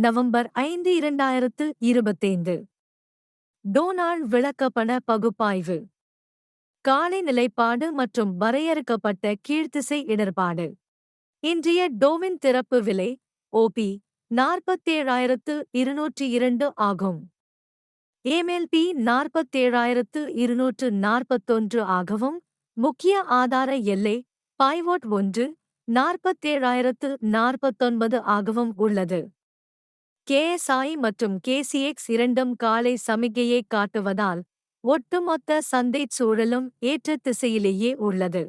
November 5 2025. Donald விளக்கப்பட பகுப்பாய்வு. காலை நிலைப்பாடு மற்றும் வரையறுக்கப்பட்ட கீழ்த்திசை இடர்பாடு. இன்றைய டோவின் திறப்பு விலை ஓபி 47,202 ஆகும். எம்எல்பி 47,241 ஆகவும் முக்கிய ஆதார எல்லை பைவோட் 1 47,049 ஆகவும் உள்ளது. கேஎஸ்ஐ மற்றும் கேசிஎக்ஸ் இரண்டும் காலை சமிக்ஞையை காட்டுவதால் ஒட்டுமொத்த சந்தைச் சூழலும் ஏற்ற திசையிலேயே உள்ளது.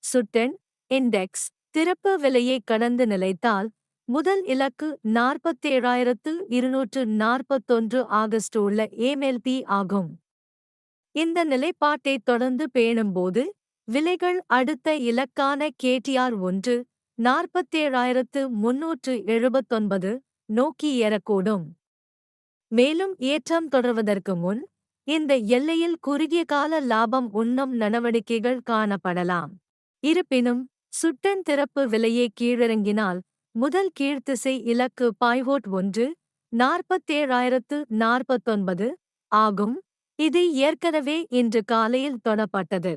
சுட்டென் இண்டெக்ஸ் திறப்பு விலையை கடந்து நிலைத்தால் முதல் இலக்கு 47,241 ஆகஸ்ட் உள்ள எம்எல்பி ஆகும். இந்த நிலைப்பாட்டை தொடர்ந்து பேணும்போது விலைகள் அடுத்த இலக்கான கேடிஆர் 1 47,379 நோக்கி ஏறக்கூடும். மேலும் ஏற்றம் தொடர்வதற்கு முன் இந்த எல்லையில் குறுகிய கால லாபம் உண்ணும் நடவடிக்கைகள் காணப்படலாம். இருப்பினும் சுட்டென் திறப்பு விலையை கீழிறங்கினால் முதல் கீழ்த்திசை இலக்கு பைவோட் 1 47,049 ஆகும். இது ஏற்கனவே இன்று காலையில் தொடப்பட்டது.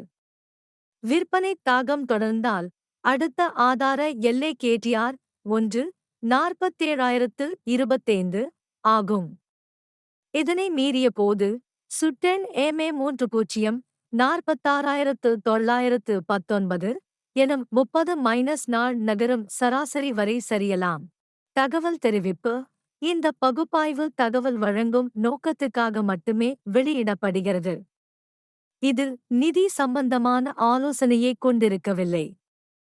விற்பனை தாகம் தொடர்ந்தால் அடுத்த ஆதார எல்லை கேடிஆர் 1 47,025 ஆகும். இதனை மீறிய போது சுட்டென் எம்ஏ 30 46,919 எனும் 30- நாள் நகரும் சராசரி வரை சரியலாம். தகவல் தெரிவிப்பு: இந்த பகுப்பாய்வு தகவல் வழங்கும் நோக்கத்துக்காக மட்டுமே வெளியிடப்படுகிறது. இது நிதி சம்பந்தமான ஆலோசனையை கொண்டிருக்கவில்லை.